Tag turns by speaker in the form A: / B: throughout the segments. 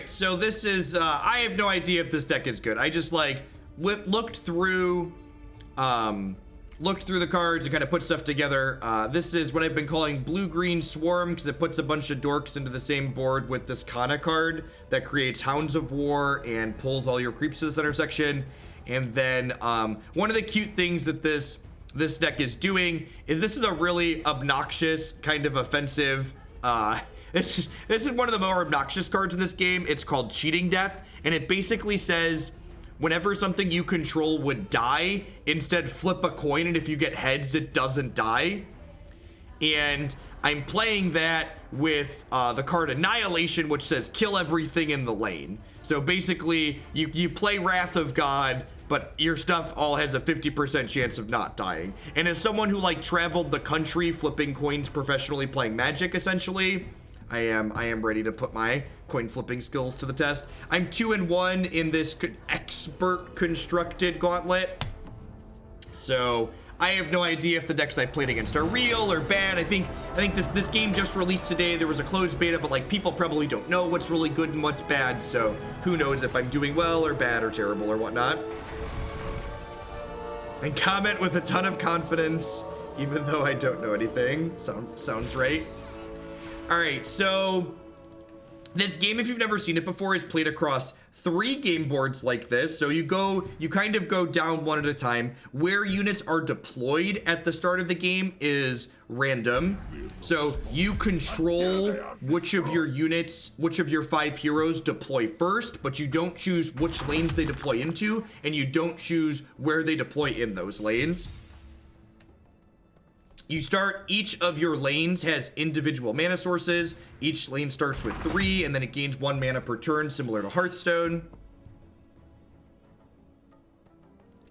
A: right, so this is, I have no idea if this deck is good. I just like looked through the cards and kind of put stuff together. This is what I've been calling blue-green swarm because it puts a bunch of dorks into the same board with this Kana card that creates Hounds of War and pulls all your creeps to the center section. And then one of the cute things that this deck is doing is this is a really obnoxious kind of offensive this is one of the more obnoxious cards in this game. It's called Cheating Death, and it basically says whenever something you control would die, instead flip a coin, and if you get heads, it doesn't die. And I'm playing that with the card Annihilation, which says kill everything in the lane. So basically, you play Wrath of God, but your stuff all has a 50% chance of not dying. And as someone who like traveled the country flipping coins professionally playing Magic, essentially, I am ready to put my coin flipping skills to the test. I'm 2-1 in this expert constructed gauntlet. So I have no idea if the decks I played against are real or bad. I think this game just released today. There was a closed beta, but like people probably don't know what's really good and what's bad. So who knows if I'm doing well or bad or terrible or whatnot. And comment with a ton of confidence, even though I don't know anything. Sounds right. All right, so this game, if you've never seen it before, is played across 3 game boards like this. So you kind of go down one at a time. Where units are deployed at the start of the game is random. So you control which of your units, which of your 5 heroes deploy first, but you don't choose which lanes they deploy into, and you don't choose where they deploy in those lanes. You start, each of your lanes has individual mana sources. Each lane starts with 3, and then it gains 1 mana per turn, similar to Hearthstone.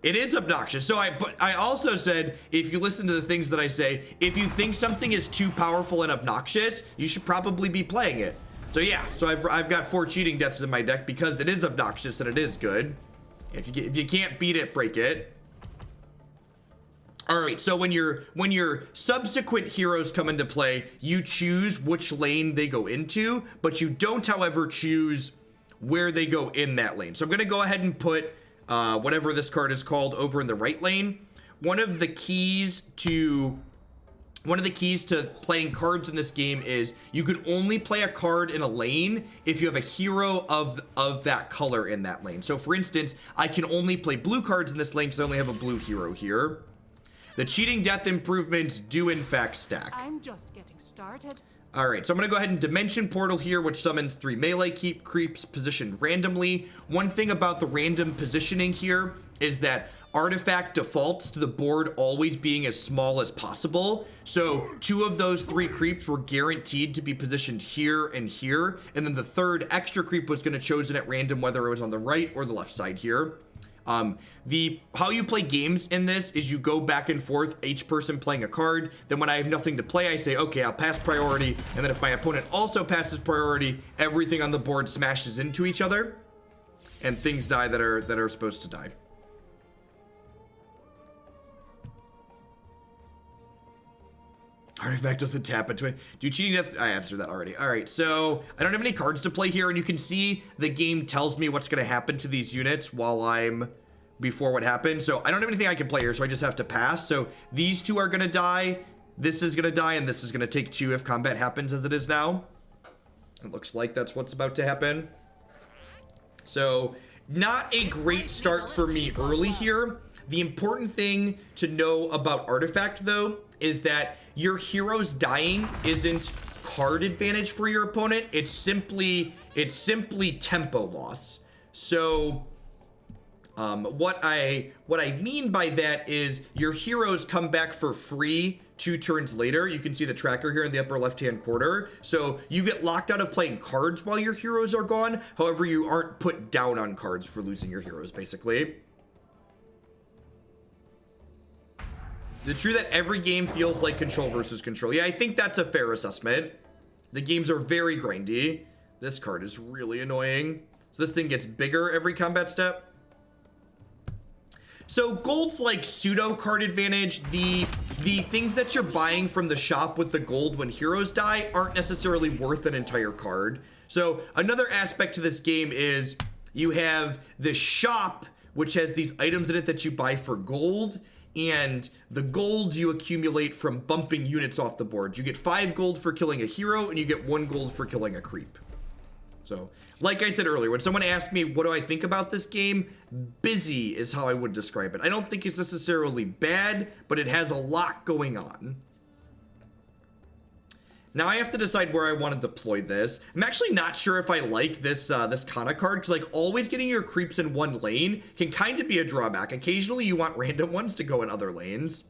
A: It is obnoxious. So I also said, if you listen to the things that I say, if you think something is too powerful and obnoxious, you should probably be playing it. So yeah, so I've got 4 Cheating Deaths in my deck because it is obnoxious and it is good. If you can't beat it, break it. All right, so when your subsequent heroes come into play, you choose which lane they go into, but you don't, however, choose where they go in that lane. So I'm gonna go ahead and put whatever this card is called over in the right lane. One of the keys to playing cards in this game is you could only play a card in a lane if you have a hero of that color in that lane. So for instance, I can only play blue cards in this lane because I only have a blue hero here. The Cheating Death improvements do in fact stack.
B: I'm just getting started.
A: All right, so I'm gonna go ahead and Dimension Portal here, which summons 3 melee creeps positioned randomly. One thing about the random positioning here is that artifact defaults to the board always being as small as possible. So 2 of those 3 creeps were guaranteed to be positioned here and here, and then the 3rd extra creep was gonna chosen at random, whether it was on the right or the left side here. How you play games in this is you go back and forth, each person playing a card. Then when I have nothing to play, I say, okay, I'll pass priority. And then if my opponent also passes priority, everything on the board smashes into each other and things die that are supposed to die. Artifact doesn't tap into it. Do Cheating Death? I answered that already. All right, so I don't have any cards to play here, and you can see the game tells me what's going to happen to these units while I'm before what happened. So I don't have anything I can play here, so I just have to pass. So these 2 are going to die. This is going to die, and this is going to take 2 if combat happens as it is now. It looks like that's what's about to happen. So not a great start for me early here. The important thing to know about Artifact, though, is that your heroes dying isn't card advantage for your opponent. It's simply tempo loss. So what I mean by that is your heroes come back for free 2 turns later. You can see the tracker here in the upper left hand corner. So you get locked out of playing cards while your heroes are gone. However, you aren't put down on cards for losing your heroes, basically. Is it true that every game feels like control versus control? Yeah, I think that's a fair assessment. The games are very grindy. This card is really annoying. So this thing gets bigger every combat step. So gold's like pseudo card advantage. The things that you're buying from the shop with the gold when heroes die aren't necessarily worth an entire card. So another aspect to this game is you have the shop, which has these items in it that you buy for gold, and the gold you accumulate from bumping units off the board. You get 5 gold for killing a hero, and you get 1 gold for killing a creep. So, like I said earlier, when someone asked me what do I think about this game, busy is how I would describe it. I don't think it's necessarily bad, but it has a lot going on. Now I have to decide where I want to deploy this. I'm actually not sure if I like this this Kana card, because like always getting your creeps in one lane can kind of be a drawback. Occasionally you want random ones to go in other lanes.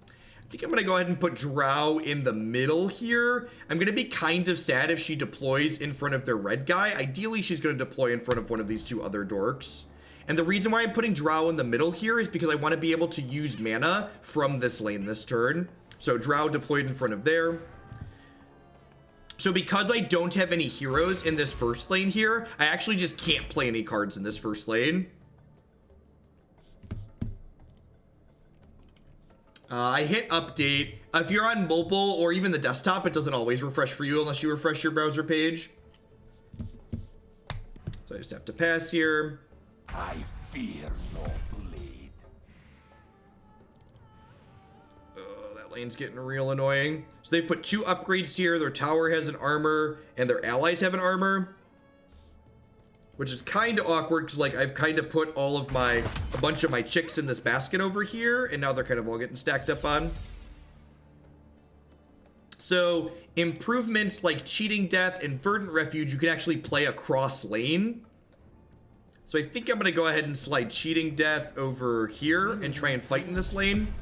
A: I think I'm going to go ahead and put Drow in the middle here. I'm going to be kind of sad if she deploys in front of their red guy. Ideally, she's going to deploy in front of one of these 2 other dorks. And the reason why I'm putting Drow in the middle here is because I want to be able to use mana from this lane this turn. So Drow deployed in front of there. So because I don't have any heroes in this first lane here, I actually just can't play any cards in this first lane. I hit update. If you're on mobile or even the desktop, it doesn't always refresh for you unless you refresh your browser page. So I just have to pass here.
B: I fear no blade.
A: Oh, that lane's getting real annoying. So they put 2 upgrades here. Their tower has an armor and their allies have an armor, which is kind of awkward because like I've kind of put all of a bunch of my chicks in this basket over here, and now they're kind of all getting stacked up on. So improvements like Cheating Death and Verdant Refuge, you can actually play across lane. So I think I'm going to go ahead and slide Cheating Death over here and try and fight in this lane.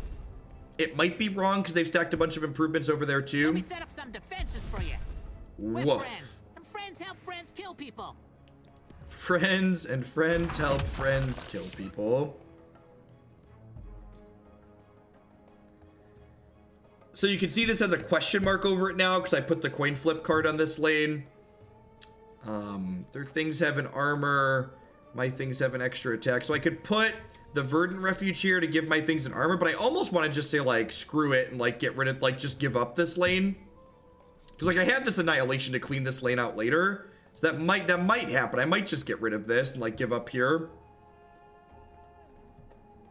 A: It might be wrong because they've stacked a bunch of improvements over there too.
C: Let me set up some defenses for you. We're
A: Woof.
C: friends, and friends help friends kill people.
A: Friends and friends help friends kill people. So you can see this has a question mark over it now because I put the coin flip card on this lane. Their things have an armor. My things have an extra attack. So I could put the Verdant Refuge here to give my things an armor, but I almost want to just say like screw it and like get rid of, like just give up this lane. Because like I have this Annihilation to clean this lane out later. So that might happen. I might just get rid of this and like give up here.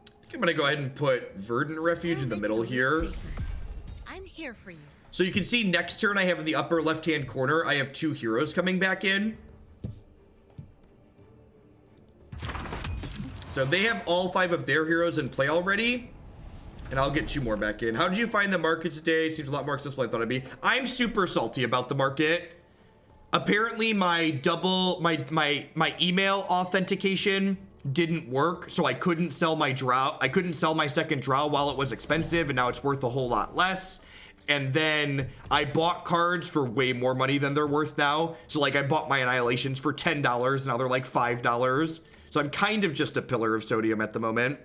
A: I think I'm gonna go ahead and put Verdant Refuge in the middle here.
D: I'm here for you.
A: So you can see next turn I have in the upper left hand corner, I have 2 heroes coming back in. So they have all 5 of their heroes in play already. And I'll get 2 more back in. How did you find the market today? It seems a lot more accessible than I thought it'd be. I'm super salty about the market. Apparently my email authentication didn't work, so I couldn't sell my Drow. I couldn't sell my second Drow while it was expensive, and now it's worth a whole lot less. And then I bought cards for way more money than they're worth now. So like I bought my Annihilations for $10, now they're like $5. So I'm kind of just a pillar of sodium at the moment.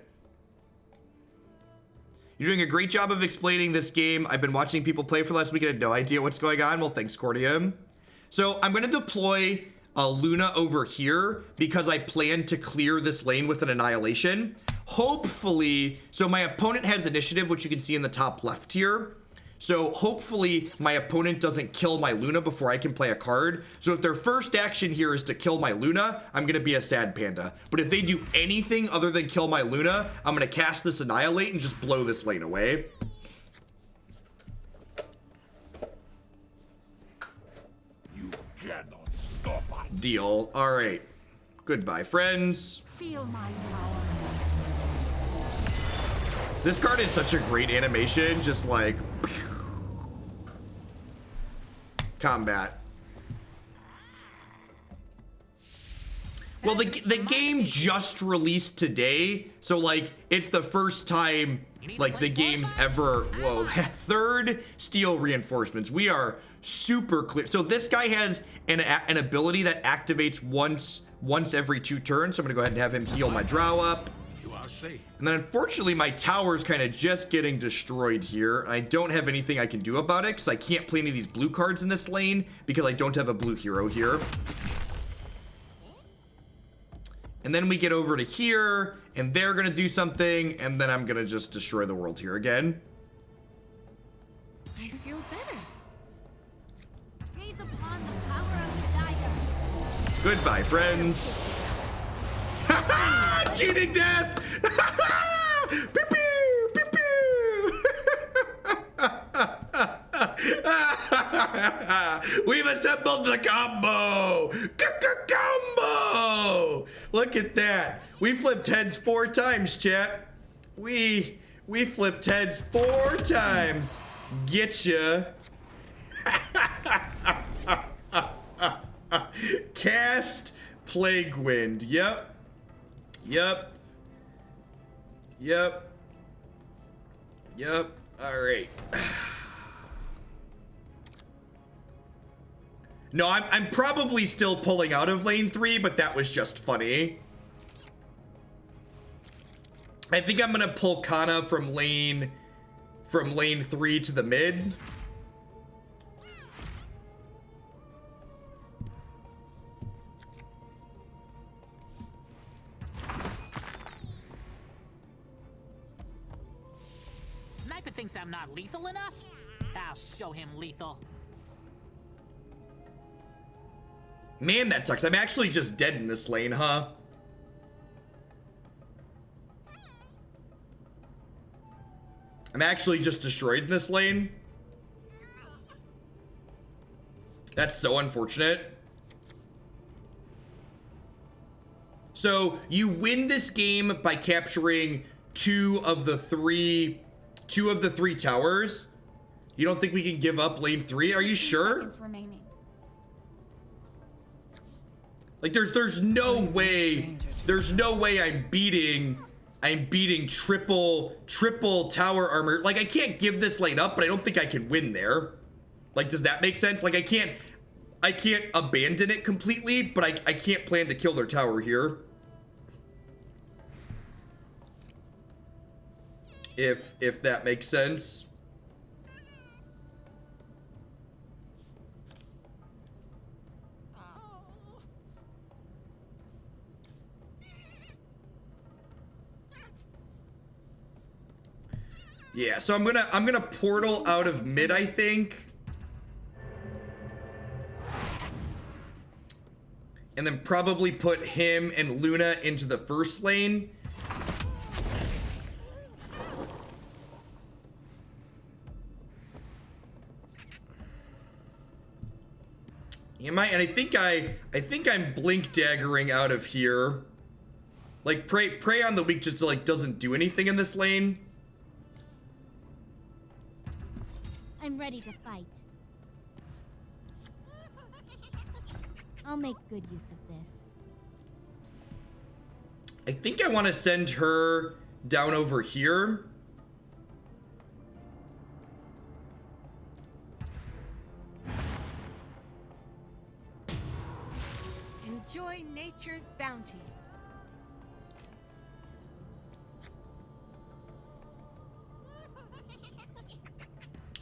A: You're doing a great job of explaining this game. I've been watching people play for the last week and I had no idea what's going on. Well, thanks, Cordium. So I'm going to deploy a Luna over here because I plan to clear this lane with an Annihilation. Hopefully, so my opponent has initiative, which you can see in the top left here. So hopefully my opponent doesn't kill my Luna before I can play a card. So if their first action here is to kill my Luna, I'm going to be a sad panda. But if they do anything other than kill my Luna, I'm going to cast this Annihilate and just blow this lane away.
B: You cannot stop us.
A: Deal. All right. Goodbye, friends.
D: Feel my power.
A: This card is such a great animation. Just like... combat. Well, the game just released today, so like it's the first time like the game's ever. Whoa, that third steel reinforcements. We are super clear. So this guy has an ability that activates once every 2 turns. So I'm gonna go ahead and have him heal my Drow up. And then unfortunately my tower is kind of just getting destroyed here. I don't have anything I can do about it because I can't play any of these blue cards in this lane because I don't have a blue hero here. And then we get over to here and they're going to do something and then I'm going to just destroy the world here again.
D: I feel better.
E: Gaze upon the power of the Dagger.
A: Goodbye, friends. Cheating death! Pew pew! Pew pew! We've assembled the combo! Combo! Look at that. We flipped heads 4 times, chat. We flipped heads 4 times. Getcha. Cast Plague Wind. Yep. All right. No, I'm probably still pulling out of lane 3, but that was just funny. I think I'm gonna pull Kana from lane 3 to the mid.
C: Sniper thinks I'm not lethal enough? I'll show him lethal.
A: Man, that sucks. I'm actually just dead in this lane, huh? I'm actually just destroyed in this lane. That's so unfortunate. So you win this game by capturing two of the three towers. You don't think we can give up lane 3? Are you sure?
D: Seconds remaining.
A: Like there's no way I'm beating triple tower armor. Like I can't give this lane up, but I don't think I can win there. Like, does that make sense? Like I can't abandon it completely, but I can't plan to kill their tower here. If that makes sense. Yeah, so I'm gonna portal out of mid, I think. And then probably put him and Luna into the first lane. Am I? And I think I'm blink daggering out of here. Like prey on the weak just like doesn't do anything in this lane.
E: I'm ready to fight. I'll make good use of this.
A: I think I want to send her down over here.
D: Enjoy nature's bounty.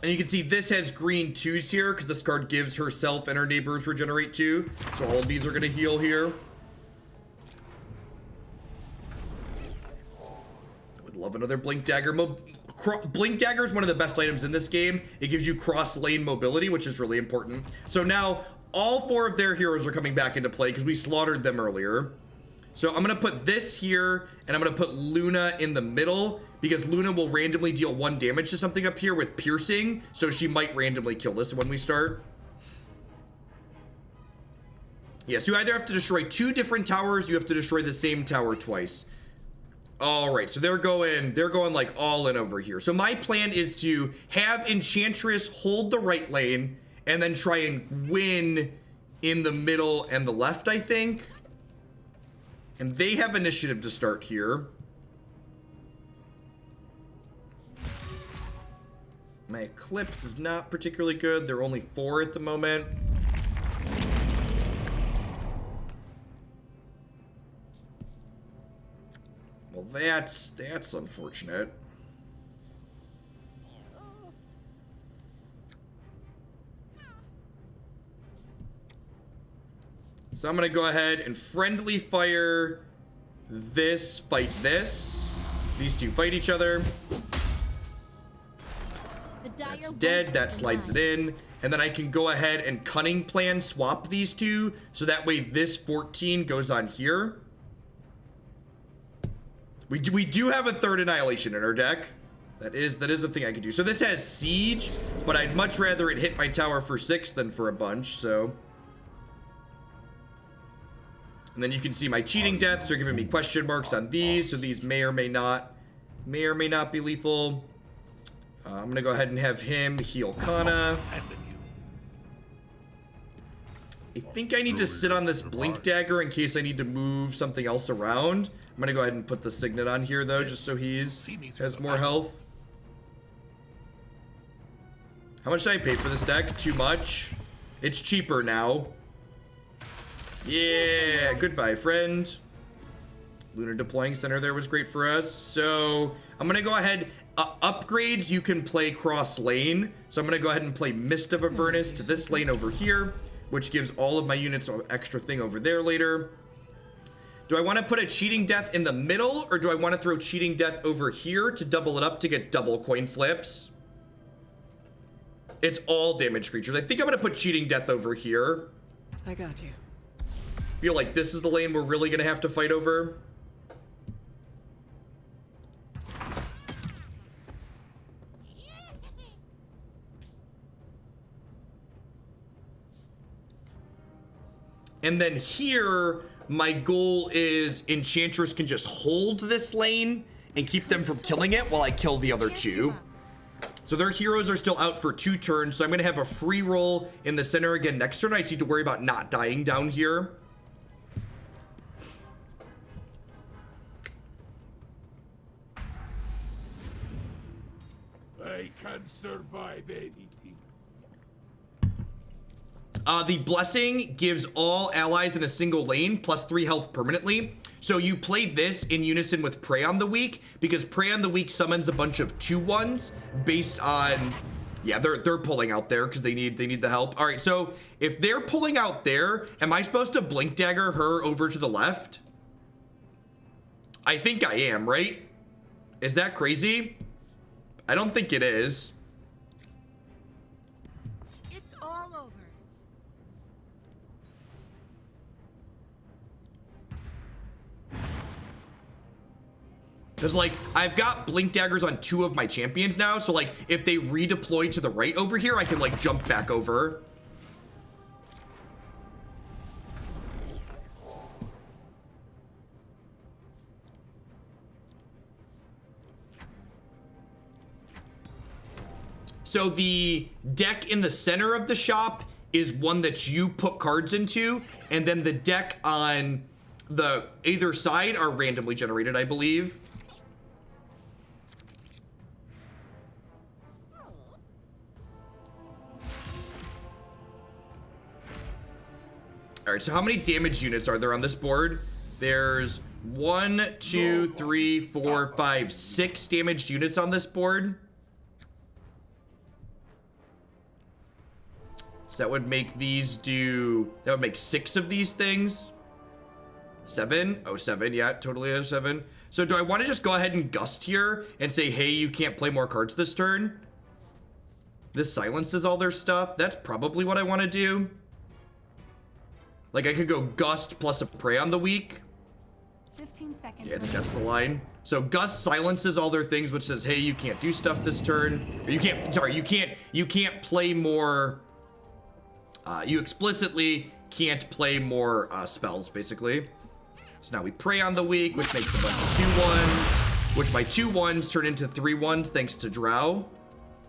A: And you can see this has green 2s here because this card gives herself and her neighbors regenerate 2. So all of these are going to heal here. I would love another Blink Dagger. Blink Dagger is one of the best items in this game. It gives you cross lane mobility, which is really important. So now all 4 of their heroes are coming back into play because we slaughtered them earlier. So I'm going to put this here and I'm going to put Luna in the middle because Luna will randomly deal 1 damage to something up here with piercing. So she might randomly kill this when we start. Yeah, so you either have to destroy 2 different towers, you have to destroy the same tower twice. All right, so they're going like all in over here. So my plan is to have Enchantress hold the right lane and then try and win in the middle and the left, I think. And they have initiative to start here. My Eclipse is not particularly good. They're only 4 at the moment. Well, that's unfortunate. So I'm gonna go ahead and friendly fire this, fight this. These 2 fight each other. That's dead, that slides it in. And then I can go ahead and Cunning Plan swap these two, so that way this 14 goes on here. We do have a third Annihilation in our deck. That is a thing I could do. So this has Siege, but I'd much rather it hit my tower for 6 than for a bunch, so. And then you can see my cheating deaths are giving me question marks on these, so these may or may not be lethal. I'm gonna go ahead and have him heal Kana. I think I need to sit on this Blink Dagger in case I need to move something else around. I'm gonna go ahead and put the Signet on here though, just so has more health. How much did I pay for this deck? Too much. It's cheaper now. Yeah, goodbye, friend. Lunar Deploying Center there was great for us. So I'm gonna go ahead. Upgrades, you can play cross lane. So I'm gonna go ahead and play Mist of Avernus to this lane over here, which gives all of my units an extra thing over there later. Do I want to put a Cheating Death in the middle, or do I want to throw Cheating Death over here to double it up to get double coin flips? It's all damage creatures. I think I'm going to put Cheating Death over here.
F: I got you.
A: Feel like this is the lane we're really going to have to fight over. And then here, my goal is Enchantress can just hold this lane and keep them from killing it while I kill the other two. So their heroes are still out for 2 turns, so I'm gonna have a free roll in the center again next turn. I just need to worry about not dying down here.
B: I can survive anything.
A: The Blessing gives all allies in a single lane plus 3 health permanently. So you play this in unison with Prey on the Weak, because Prey on the Weak summons a bunch of 2/1s based on, yeah, they're pulling out there because they need the help. All right, so if they're pulling out there, am I supposed to Blink Dagger her over to the left? I think I am, right? Is that crazy? I don't think it is.
D: It's all over.
A: Because, like, I've got Blink Daggers on 2 of my champions now, so, like, if they redeploy to the right over here, I can, like, jump back over. So the deck in the center of the shop is one that you put cards into, and then the deck on the either side are randomly generated, I believe. All right, so how many damage units are there on this board? There's 1, 2, 3, 4, 5, 6 damaged units on this board. So that would make these do, that would make 6 of these things. 7? Oh, 7, yeah, totally has 7. So do I want to just go ahead and gust here and say, hey, you can't play more cards this turn? This silences all their stuff. That's probably what I want to do. Like, I could go gust plus a Prey on the Weak.
E: 15 seconds.
A: Yeah, I think that's the line. So gust silences all their things, which says, hey, you can't do stuff this turn. Or you can't, sorry, you can't play more, you explicitly can't play more spells, basically. So now we Prey on the Weak, which makes a bunch of 2/1s, which my 2/1s turn into 3/1s thanks to Drow.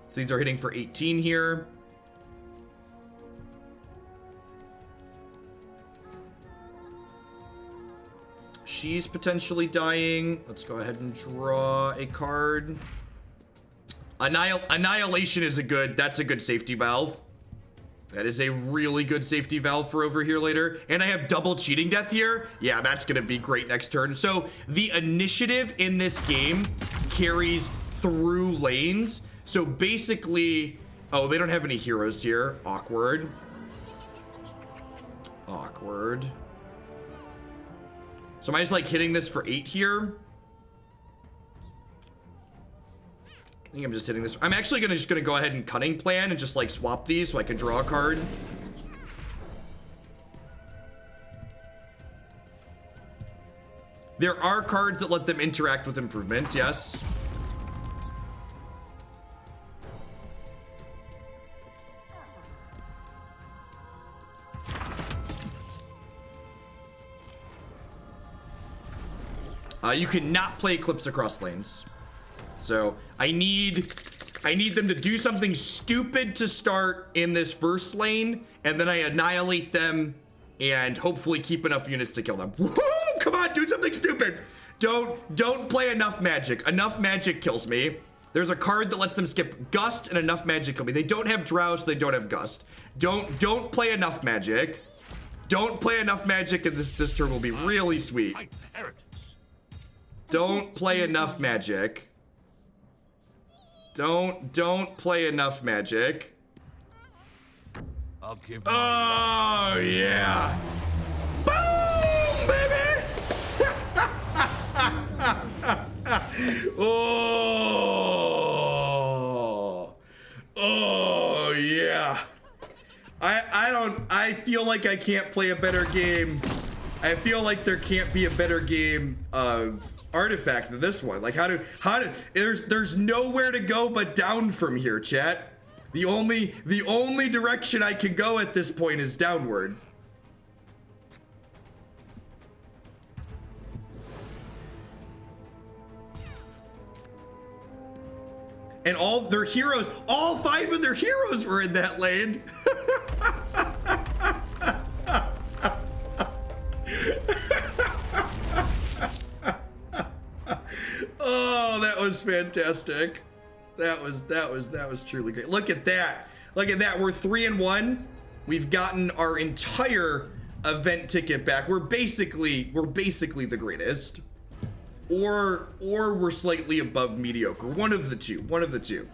A: So these are hitting for 18 here. She's potentially dying. Let's go ahead and draw a card. Annihilation is that's a good safety valve. That is a really good safety valve for over here later. And I have double Cheating Death here. Yeah, that's gonna be great next turn. So the initiative in this game carries through lanes. So basically, oh, they don't have any heroes here. Awkward. Awkward. So am I just like hitting this for 8 here? think I'm just hitting this. I'm actually just gonna go ahead and cunning plan and just like swap these so I can draw a card. There are cards that let them interact with improvements, yes. You cannot play Eclipse across lanes. So I need them to do something stupid to start in this first lane, and then I annihilate them and hopefully keep enough units to kill them. Woohoo! Come on, do something stupid. Don't play enough magic. Enough magic kills me. There's a card that lets them skip Gust, and enough magic kill me. They don't have Drow, so they don't have Gust. Don't play enough magic. Don't play enough magic, and this turn will be really sweet. Don't play enough magic. Don't play enough magic.
B: I'll give.
A: Oh yeah! Boom, baby! Oh yeah! I feel like I can't play a better game. I feel like there can't be a better game of Artifact than this one. Like how do there's nowhere to go but down from here, chat. The only direction I can go at this point is downward. And all their heroes, all 5 of their heroes were in that lane. Oh, that was fantastic. That was truly great. Look at that. Look at that. We're 3-1. We've gotten our entire event ticket back. We're basically the greatest. Or we're slightly above mediocre. One of the two. One of the two.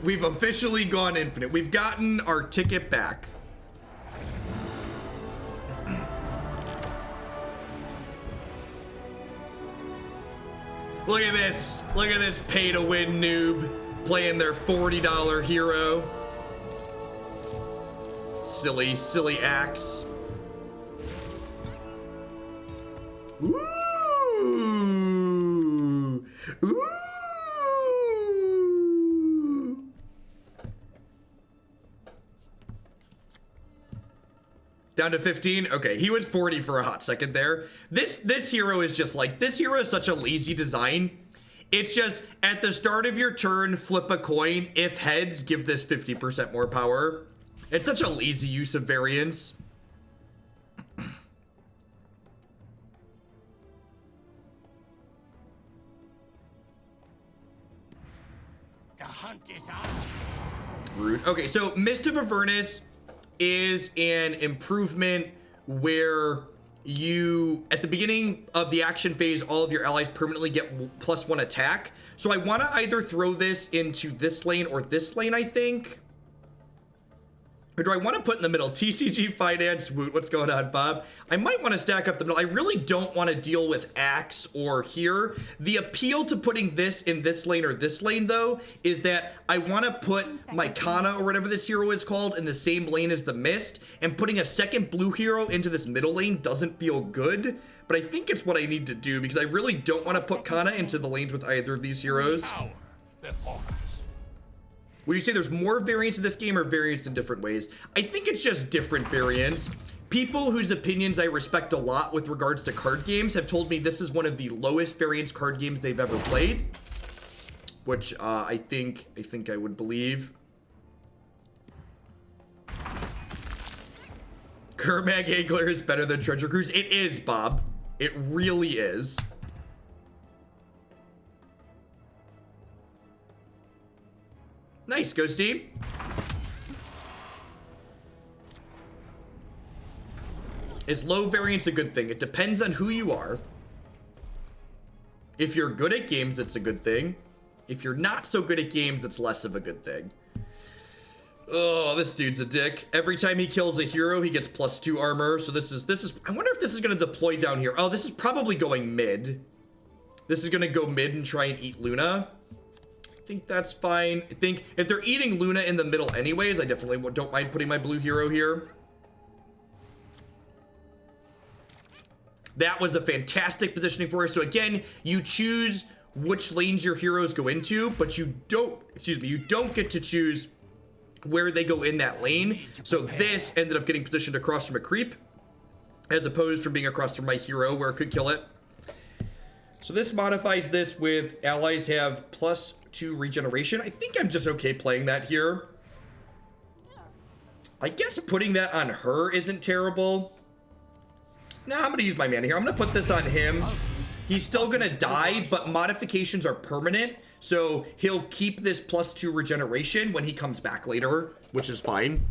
A: We've officially gone infinite. We've gotten our ticket back. Look at this. Look at this pay-to-win noob playing their $40 hero. Silly axe. Ooh. Ooh. Down to 15. Okay, he was 40 for a hot second there. This hero is just like, this hero is such a lazy design. It's just at the start of your turn, flip a coin. If heads, give this 50% more power. It's such a lazy use of variance.
B: The hunt is on.
A: Rude. Okay, so Mist of Avernus is an improvement where you, at the beginning of the action phase, all of your allies permanently get +1 attack. So I want to either throw this into this lane or this lane, I think. Or do I want to put in the middle? TCG Finance, Woot, what's going on, Bob? I might want to stack up the middle. I really don't want to deal with Axe or here. The appeal to putting this in this lane or this lane, though, is that I want to put my Kana, or whatever this hero is called, in the same lane as the Mist, and putting a second blue hero into this middle lane doesn't feel good, but I think it's what I need to do, because I really don't want to put Kana into the lanes with either of these heroes.
B: Power before us.
A: Would you say there's more variance in this game or variance in different ways? I think it's just different variants. People whose opinions I respect a lot with regards to card games have told me this is one of the lowest variance card games they've ever played, which I think I would believe. Kermag Angler is better than Treasure Cruise. It is, Bob. It really is. Nice, Ghost Team. Is low variance a good thing? It depends on who you are. If you're good at games, it's a good thing. If you're not so good at games, it's less of a good thing. Oh, this dude's a dick. Every time he kills a hero, he gets +2 armor. So this is, I wonder if this is gonna deploy down here. Oh, this is probably going mid. This is gonna go mid and try and eat Luna. I think that's fine. I think if they're eating Luna in the middle anyways, I definitely don't mind putting my blue hero here. That was a fantastic positioning for us. So again, you choose which lanes your heroes go into, but you don't get to choose where they go in that lane. So this ended up getting positioned across from a creep, as opposed from being across from my hero where it could kill it. So this modifies this with allies have +2 regeneration. I think I'm just okay playing that here. I guess putting that on her isn't terrible. Nah, I'm gonna use my mana here. I'm gonna put this on him. He's still gonna die, but modifications are permanent. So he'll keep this +2 regeneration when he comes back later, which is fine.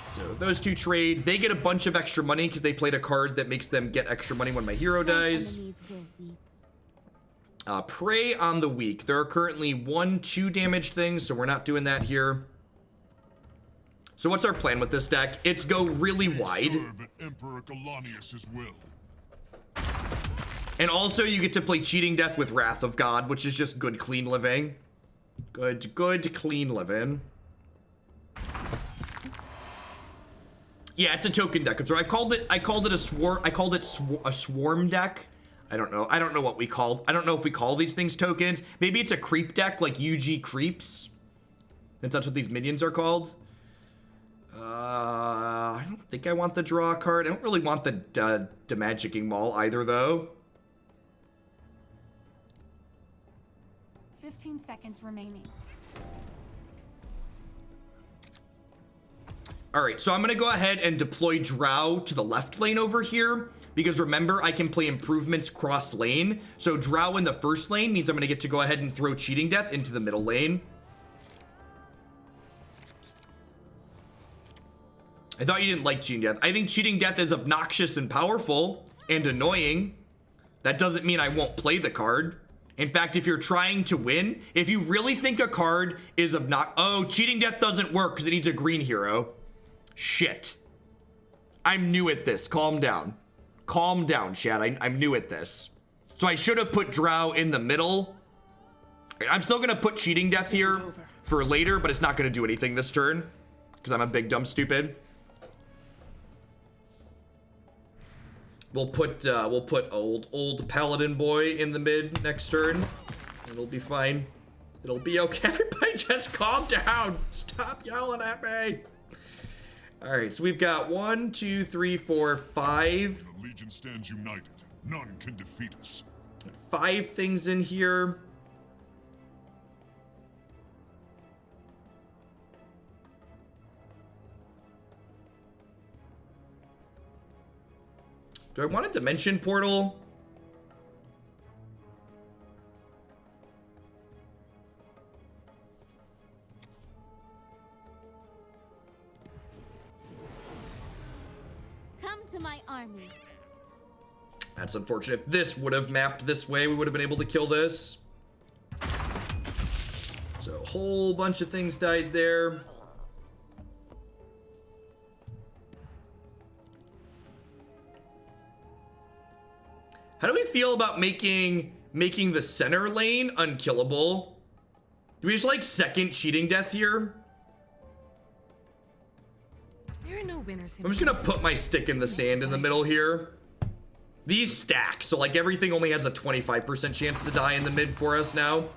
A: So those two trade. They get a bunch of extra money because they played a card that makes them get extra money when my hero dies. Prey on the weak. There are currently 1-2 damage things, so we're not doing that here. So what's our plan with this deck? It's go really wide.
B: Emperor Galanius's will.
A: And also you get to play Cheating Death with Wrath of God, which is just good, clean living. Good, clean living. Yeah, it's a token deck. So I called it a swarm deck. I don't know what we call. I don't know if we call these things tokens. Maybe it's a creep deck like UG creeps. Since that's what these minions are called. I don't think I want the draw card. I don't really want the Magicking Maul either, though.
F: 15 seconds remaining.
A: All right, so I'm gonna go ahead and deploy Drow to the left lane over here, because remember, I can play improvements cross lane. So Drow in the first lane means I'm gonna get to go ahead and throw Cheating Death into the middle lane. I thought you didn't like Cheating Death. I think Cheating Death is obnoxious and powerful and annoying. That doesn't mean I won't play the card. In fact, if you're trying to win, if you really think a card is obnoxious... Oh, Cheating Death doesn't work because it needs a green hero. Shit. I'm new at this. Calm down. Calm down, chat. I'm new at this. So I should have put Drow in the middle. I'm still going to put Cheating Death here for later, but it's not going to do anything this turn because I'm a big dumb stupid. We'll put old Paladin boy in the mid next turn. It'll be fine. It'll be okay. Everybody just calm down. Stop yelling at me. All right, so we've got 1, 2, 3, 4, 5.
B: The Legion stands united. None can defeat us.
A: 5 things in here. Do I want a dimension portal?
E: Come to my army.
A: That's unfortunate. If this would have mapped this way, we would have been able to kill this. So a whole bunch of things died there. How do we feel about making the center lane unkillable? Do we just like second Cheating Death here?
D: There are no winners in
A: I'm just gonna put my stick in the sand in the middle here. These stack, so like everything only has a 25% chance to die in the mid for us now.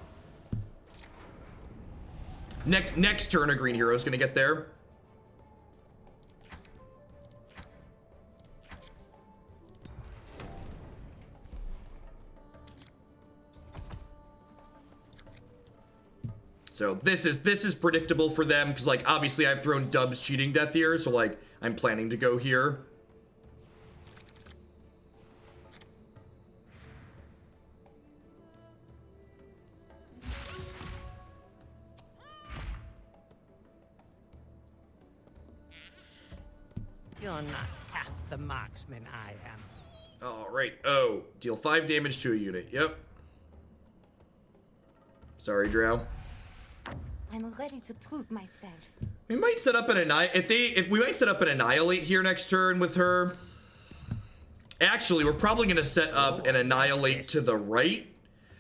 A: Next turn a green hero is gonna get there. So this is predictable for them because like obviously I've thrown Dub's Cheating Death here, so like I'm planning to go here.
G: You're not half the marksman I am.
A: All right. Oh, deal 5 damage to a unit. Yep. Sorry, Drow.
D: I'm ready to prove myself.
A: We might set up an if we might set up an Annihilate here next turn with her. Actually, we're probably going to set up an Annihilate to the right.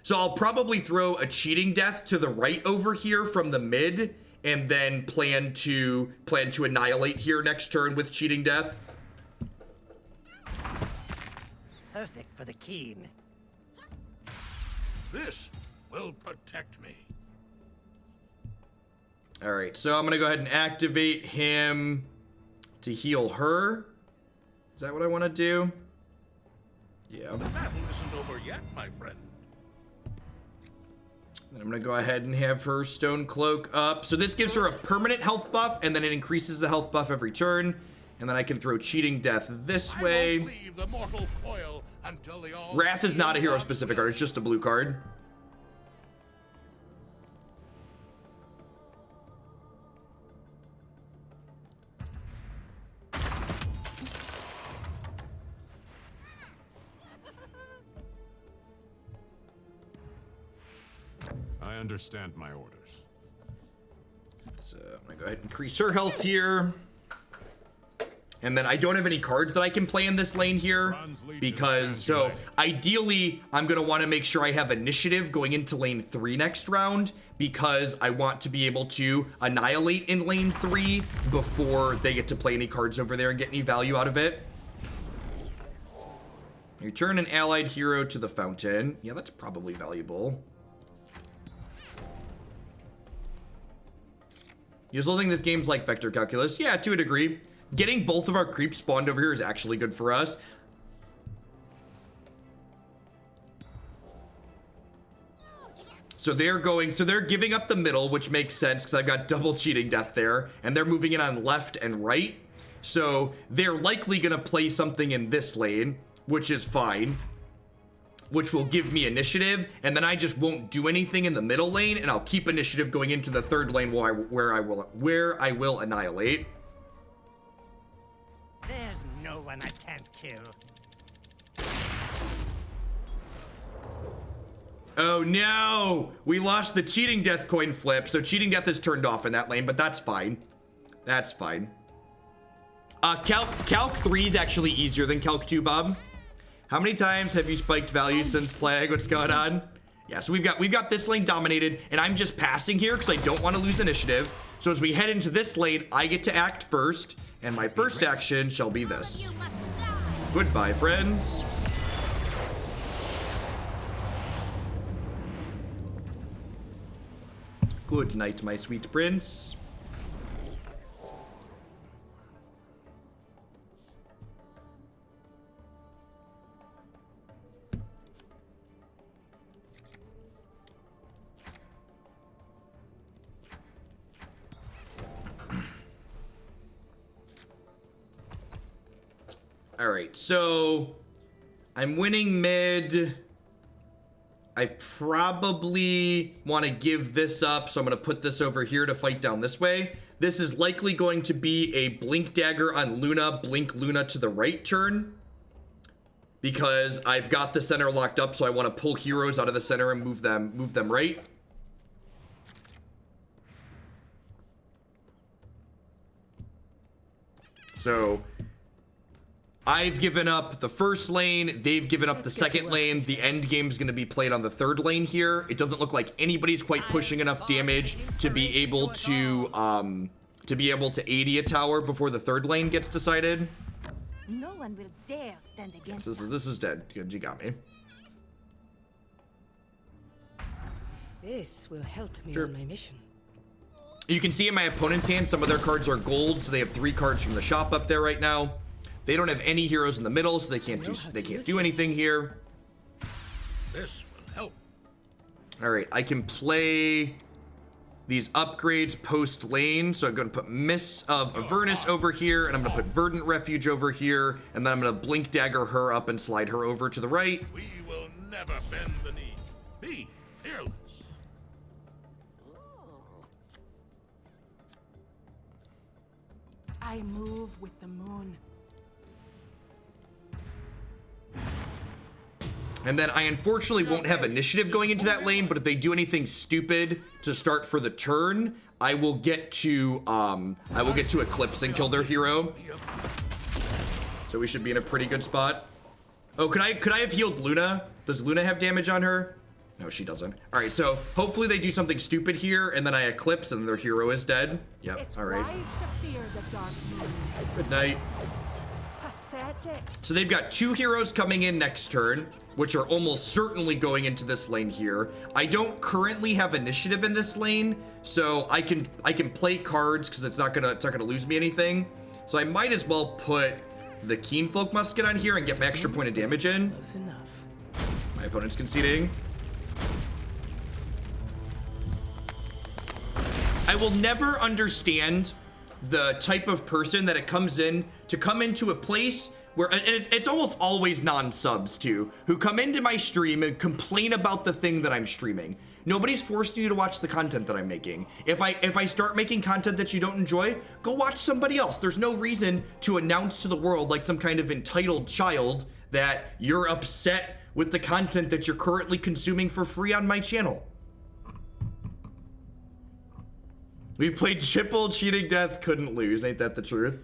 A: So I'll probably throw a Cheating Death to the right over here from the mid, and then plan to Annihilate here next turn with Cheating Death.
G: Perfect for the keen.
B: This will protect me.
A: All right, so I'm going to go ahead and activate him to heal her. Is that what I want to do? Yeah.
B: The battle isn't over yet, my friend.
A: And I'm going to go ahead and have her Stone Cloak up. So this gives her a permanent health buff, and then it increases the health buff every turn. And then I can throw Cheating Death this way.
B: I won't leave the mortal coil until they all
A: Wrath is not a hero-specific card. It's just a blue card.
B: I understand my orders.
A: So I'm gonna go ahead and increase her health here. And then I don't have any cards that I can play in this lane here because, so ideally I'm gonna want to make sure I have initiative going into lane 3 next round because I want to be able to annihilate in lane 3 before they get to play any cards over there and get any value out of it. Return an allied hero to the fountain. Yeah, that's probably valuable. You still think this game's like Vector Calculus? Yeah, to a degree. Getting both of our creeps spawned over here is actually good for us. So they're giving up the middle, which makes sense because I've got double Cheating Death there, and they're moving in on left and right. So they're likely gonna play something in this lane, which is fine, which will give me initiative, and then I just won't do anything in the middle lane, and I'll keep initiative going into the third lane where I will annihilate.
G: There's no one I can't kill.
A: Oh no! We lost the Cheating Death coin flip, so Cheating Death is turned off in that lane, but that's fine. That's fine. Calc 3 is actually easier than Calc 2, Bob. How many times have you spiked values since Plague? What's going on? Yeah, so we've got this lane dominated, and I'm just passing here because I don't want to lose initiative. So as we head into this lane, I get to act first, and my first action shall be this. Goodbye, friends. Good night, my sweet prince. All right, so I'm winning mid. I probably want to give this up, so I'm going to put this over here to fight down this way. This is likely going to be a Blink Dagger on Luna, Blink Luna to the right turn, because I've got the center locked up, so I want to pull heroes out of the center and move them right. So I've given up the first lane, they've given up the second lane. The end game is going to be played on the third lane here. It doesn't look like anybody's quite pushing enough damage to be able to AD a tower before the third lane gets decided.
D: No one will dare stand against us.
A: This is dead. Good, you got me.
D: This will help me
A: Sure.
D: on my mission.
A: You can see in my opponent's hand, some of their cards are gold, so they have 3 cards from the shop up there right now. They don't have any heroes in the middle, so they can't do anything here.
B: This will help.
A: All right, I can play these upgrades post lane. So I'm going to put Mists of Avernus over here, and I'm going to put Verdant Refuge over here, and then I'm going to Blink Dagger her up and slide her over to the right.
B: We will never bend the knee. Be fearless.
D: I move with the moon.
A: And then I unfortunately won't have initiative going into that lane, but if they do anything stupid to start for the turn, I will get to Eclipse and kill their hero. So we should be in a pretty good spot. Oh, could I have healed Luna? Does Luna have damage on her? No, she doesn't. All right, so hopefully they do something stupid here, and then I Eclipse, and their hero is dead. Yep. All right. Good night. So they've got 2 heroes coming in next turn, which are almost certainly going into this lane here. I don't currently have initiative in this lane, so I can play cards because it's not gonna lose me anything. So I might as well put the Keen Folk Musket on here and get my extra point of damage in. My opponent's conceding. I will never understand the type of person that it comes into a place where, and it's almost always non-subs too, who come into my stream and complain about the thing that I'm streaming. Nobody's forcing you to watch the content that I'm making. If I start making content that you don't enjoy, go watch somebody else. There's no reason to announce to the world like some kind of entitled child that you're upset with the content that you're currently consuming for free on my channel. We played Chipple, Cheating Death, couldn't lose. Ain't that the truth?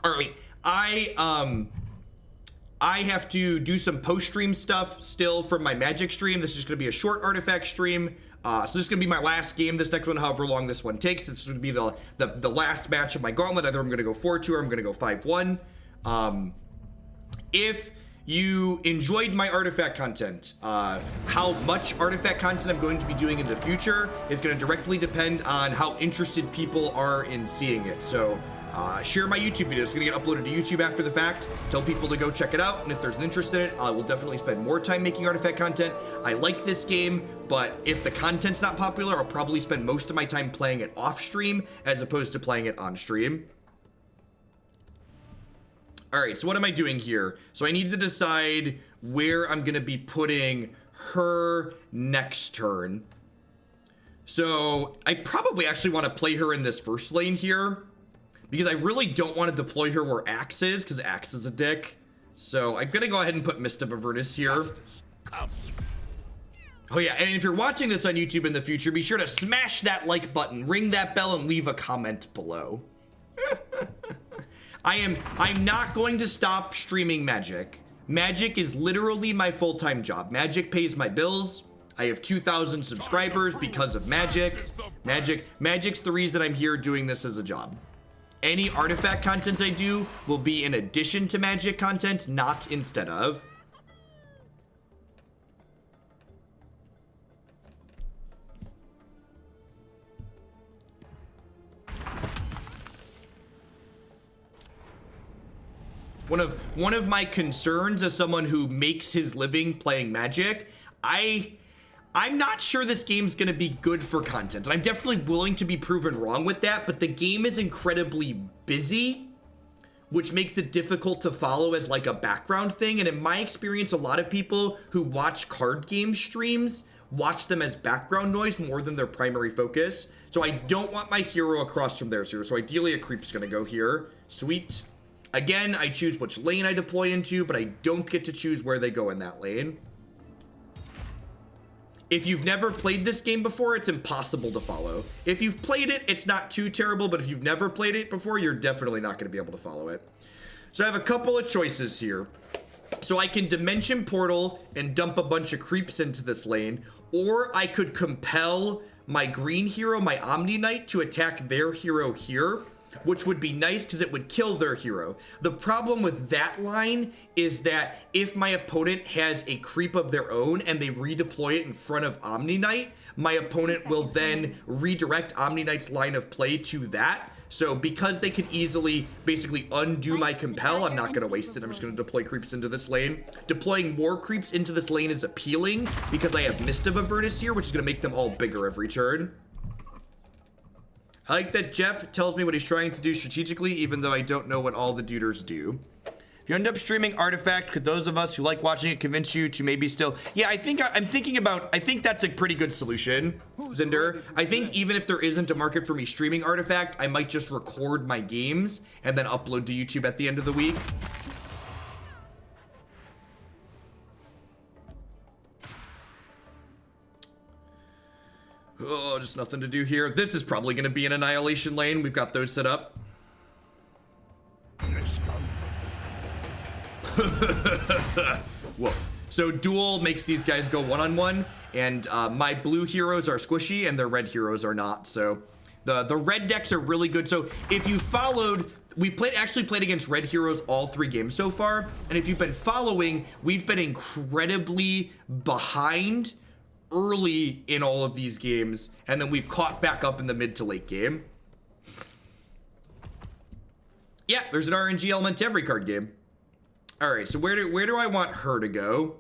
A: All right, I have to do some post-stream stuff still from my Magic stream. This is gonna be a short artifact stream. So this is gonna be my last game. This next one, however long this one takes, it's gonna be the last match of my gauntlet. Either I'm gonna go 4-2 or I'm gonna go 5-1. If you enjoyed my artifact content, how much artifact content I'm going to be doing in the future is going to directly depend on how interested people are in seeing it. So share my YouTube video. It's going to get uploaded to YouTube after the fact. Tell people to go check it out, and if there's an interest in it, I will definitely spend more time making artifact content. I like this game, but if the content's not popular, I'll probably spend most of my time playing it off stream as opposed to playing it on stream. All right, so what am I doing here? So I need to decide where I'm gonna be putting her next turn. So I probably actually want to play her in this first lane here because I really don't want to deploy her where Axe is, because Axe is a dick. So I'm gonna go ahead and put Mist of Avernus here. Oh yeah, and if you're watching this on YouTube in the future, be sure to smash that like button, ring that bell, and leave a comment below. I'm not going to stop streaming Magic. Magic is literally my full-time job. Magic pays my bills. I have 2,000 subscribers because of Magic. Magic's the reason I'm here doing this as a job. Any artifact content I do will be in addition to Magic content, not instead of. One of my concerns as someone who makes his living playing Magic, I'm not sure this game's gonna be good for content, and I'm definitely willing to be proven wrong with that, but the game is incredibly busy, which makes it difficult to follow as like a background thing. And in my experience, a lot of people who watch card game streams watch them as background noise more than their primary focus. So I don't want my hero across from theirs here. So ideally a creep's gonna go here. Sweet. Again, I choose which lane I deploy into, but I don't get to choose where they go in that lane. If you've never played this game before, it's impossible to follow. If you've played it, it's not too terrible, but if you've never played it before, you're definitely not going to be able to follow it. So I have a couple of choices here. So I can Dimension Portal and dump a bunch of creeps into this lane, or I could compel my green hero, my Omni Knight, to attack their hero here, which would be nice because it would kill their hero. The problem with that line is that if my opponent has a creep of their own and they redeploy it in front of Omni Knight, my opponent will then redirect Omni Knight's line of play to that. So because they can easily basically undo my compel, I'm not going to waste it. I'm just going to deploy creeps into this lane. Deploying more creeps into this lane is appealing because I have Mist of Avernus here, which is going to make them all bigger every turn. I like that Jeff tells me what he's trying to do strategically, even though I don't know what all the duders do. If you end up streaming Artifact, could those of us who like watching it convince you to maybe still... Yeah, I think that's a pretty good solution, Zinder. I think even if there isn't a market for me streaming Artifact, I might just record my games and then upload to YouTube at the end of the week. Oh, just nothing to do here. This is probably going to be an annihilation lane. We've got those set up.
B: Let's go.
A: Woof. So duel makes these guys go one-on-one, and my blue heroes are squishy and their red heroes are not. So the red decks are really good. So if you followed, we've actually played against red heroes all 3 games so far, and if you've been following, we've been incredibly behind early in all of these games, and then we've caught back up in the mid to late game. Yeah, there's an RNG element to every card game. All right, so where do I want her to go?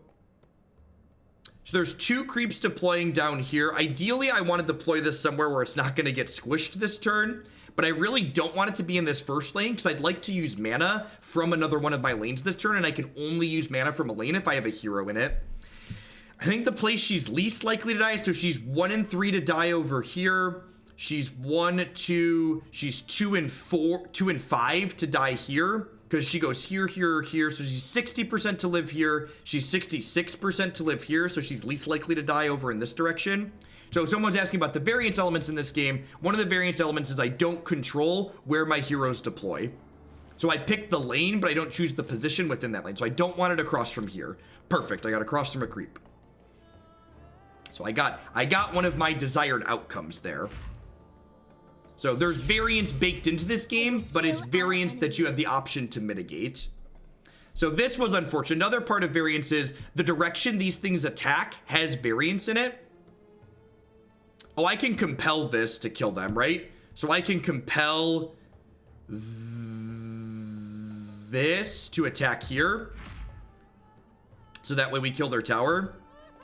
A: So there's 2 creeps deploying down here. Ideally, I want to deploy this somewhere where it's not going to get squished this turn, but I really don't want it to be in this first lane because I'd like to use mana from another one of my lanes this turn, and I can only use mana from a lane if I have a hero in it. I think the place she's least likely to die, so she's 1 and 3 to die over here. She's 1, 2, she's 2 and 5 to die here. Because she goes here, here, here, so she's 60% to live here. She's 66% to live here, so she's least likely to die over in this direction. So someone's asking about the variance elements in this game. One of the variance elements is I don't control where my heroes deploy. So I pick the lane, but I don't choose the position within that lane. So I don't want it across from here. Perfect, I got across from a creep. So I got one of my desired outcomes there. So there's variance baked into this game, but it's variance that you have the option to mitigate. So this was unfortunate. Another part of variance is the direction these things attack has variance in it. Oh, I can compel this to kill them, right? So I can compel this to attack here. So that way we kill their tower.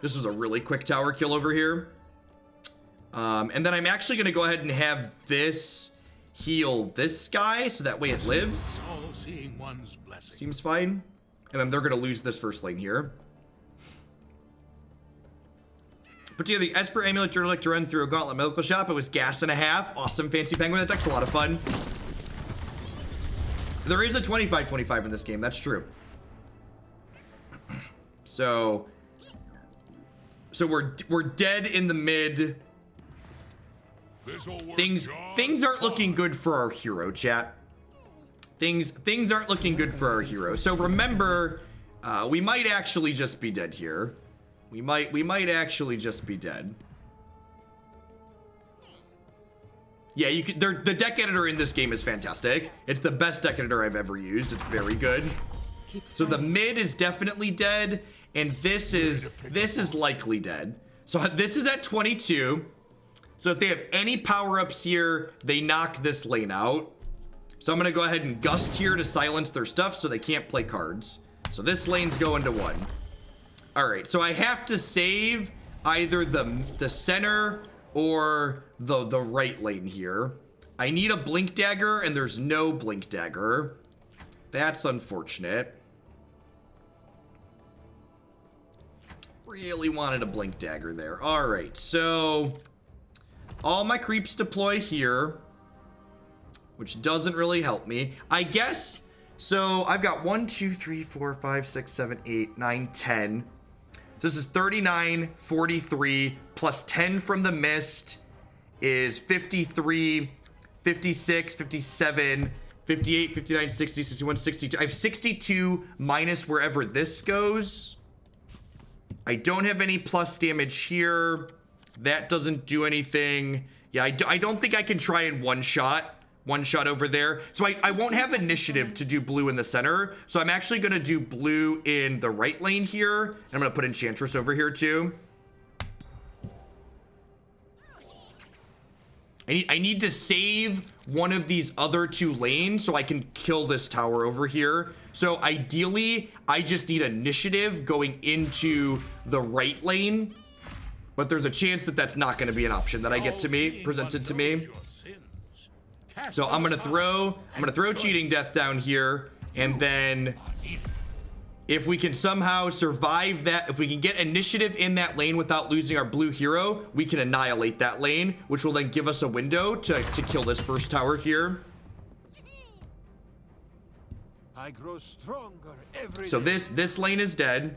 A: This was a really quick tower kill over here. And then I'm actually going to go ahead and have this heal this guy so that way it lives.
B: All-seeing one's blessing.
A: Seems fine. And then they're going to lose this first lane here. Put together the Esper Amulet Journal to run through a Gauntlet Medical Shop. It was gas and a half. Awesome Fancy Penguin. That deck's a lot of fun. There is a 25-25 in this game. That's true. So we're dead in the mid. Things aren't looking good for our hero, chat. Things aren't looking good for our hero. So remember, we might actually just be dead here. We might actually just be dead. Yeah, you could. The deck editor in this game is fantastic. It's the best deck editor I've ever used. It's very good. So the mid is definitely dead, and this is likely dead. So this is at 22. So if they have any power-ups here, they knock this lane out. So I'm going to go ahead and gust here to silence their stuff so they can't play cards. So this lane's going to 1. All right, so I have to save either the center or the right lane here. I need a Blink Dagger, and there's no Blink Dagger. That's unfortunate. Really wanted a Blink Dagger there. All right, so all my creeps deploy here, which doesn't really help me. I guess, so I've got 1, 2, 3, 4, 5, 6, 7, 8, 9, 10. So this is 39, 43, plus 10 from the mist is 53, 56, 57, 58, 59, 60, 61, 62. I have 62 minus wherever this goes. I don't have any plus damage here. That doesn't do anything. Yeah, I don't think I can try and one shot over there. So I won't have initiative to do blue in the center. So I'm actually going to do blue in the right lane here. And I'm going to put Enchantress over here too. I need to save one of these other 2 lanes so I can kill this tower over here. So ideally, I just need initiative going into the right lane. But there's a chance that that's not going to be an option that I get to me, presented to me. So I'm gonna throw Cheating Death down here, and then if we can somehow survive that, if we can get initiative in that lane without losing our blue hero, we can annihilate that lane, which will then give us a window to kill this first tower here.
F: I grow stronger every
A: So
F: day.
A: this lane is dead.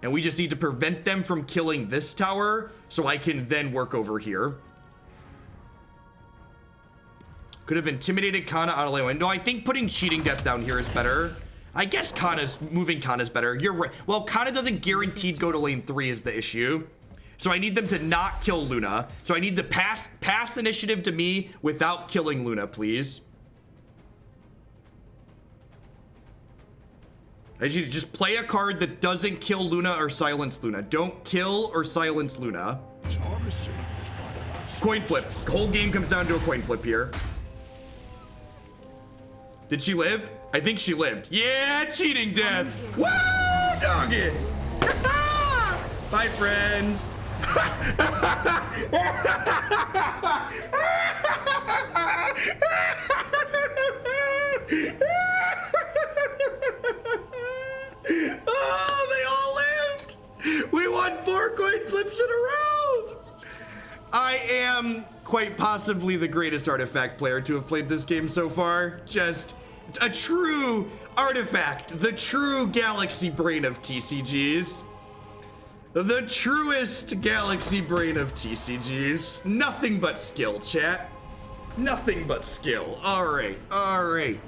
A: And we just need to prevent them from killing this tower so I can then work over here. Could have intimidated Kana out of lane. No, I think putting cheating death down here is better. I guess moving Kana's better. You're right. Well, Kana doesn't guaranteed go to lane 3 is the issue. So I need them to not kill Luna. So I need to pass initiative to me without killing Luna, please. I need to just play a card that doesn't kill Luna or silence Luna. Don't kill or silence Luna. Coin flip. The whole game comes down to a coin flip here. Did she live? I think she lived. Yeah, cheating death. Woo, doggy. Bye, friends. Oh, they all lived. We won 4 coin flips in a row. I am quite possibly the greatest Artifact player to have played this game so far. Just a true Artifact, the true galaxy brain of TCGs. The truest galaxy brain of TCGs. Nothing but skill, chat. Nothing but skill. All right, all right.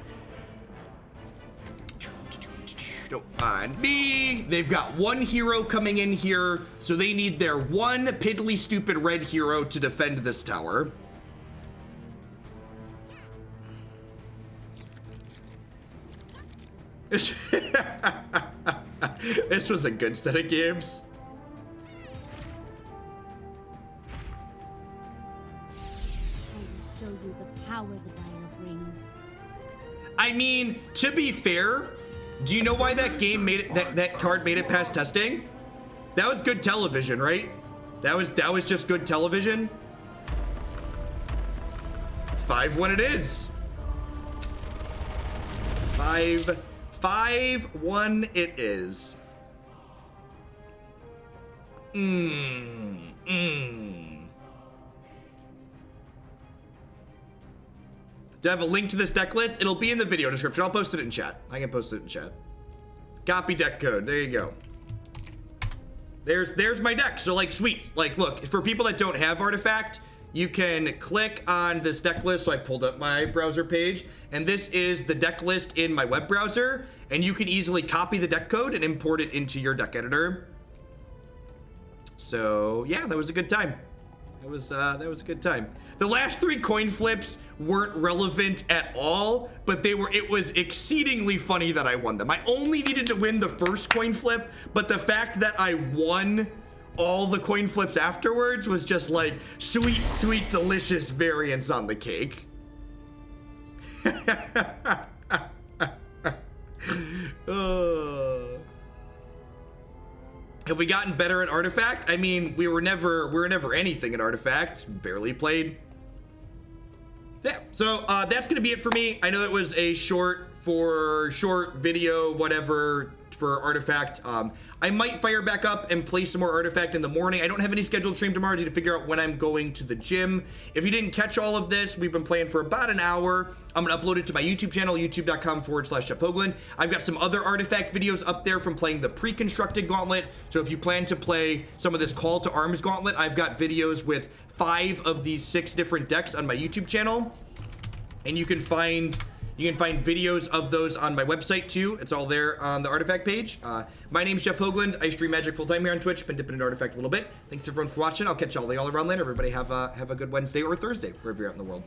A: Don't mind me. They've got 1 hero coming in here, so they need their 1 piddly stupid red hero to defend this tower. This was a good set of games.
E: I will show you the power the Dire brings.
A: I mean, to be fair, do you know why that game made it, that card made it past testing? That was good television, right? That was just good television. 5-1 it is. 5-1 it is. Do I have a link to this deck list? It'll be in the video description. I'll post it in chat. I can post it in chat. Copy deck code. There you go. There's my deck. So like, sweet. Like, look, for people that don't have Artifact, you can click on this deck list. So I pulled up my browser page, and this is the deck list in my web browser, and you can easily copy the deck code and import it into your deck editor. So yeah, that was a good time. That was a good time. The last 3 coin flips weren't relevant at all, but it was exceedingly funny that I won them. I only needed to win the first coin flip, but the fact that I won all the coin flips afterwards was just like sweet, sweet, delicious variance on the cake. Have we gotten better at Artifact? I mean, we were never anything at Artifact. Barely played. Yeah, so that's gonna be it for me. I know that was a short video, whatever, for Artifact. I might fire back up and play some more Artifact in the morning. I don't have any scheduled stream tomorrow. I need to figure out when I'm going to the gym. If you didn't catch all of this, we've been playing for about an hour. I'm gonna upload it to my YouTube channel, youtube.com/Jeff Hoagland. I've got some other Artifact videos up there from playing the pre-constructed Gauntlet. So if you plan to play some of this Call to Arms Gauntlet, I've got videos with 5 of these 6 different decks on my YouTube channel. And you can find videos of those on my website too. It's all there on the Artifact page. My name's Jeff Hoagland. I stream Magic full time here on Twitch. Been dipping into Artifact a little bit. Thanks everyone for watching. I'll catch all around later. Everybody have a good Wednesday or Thursday, wherever you're at in the world.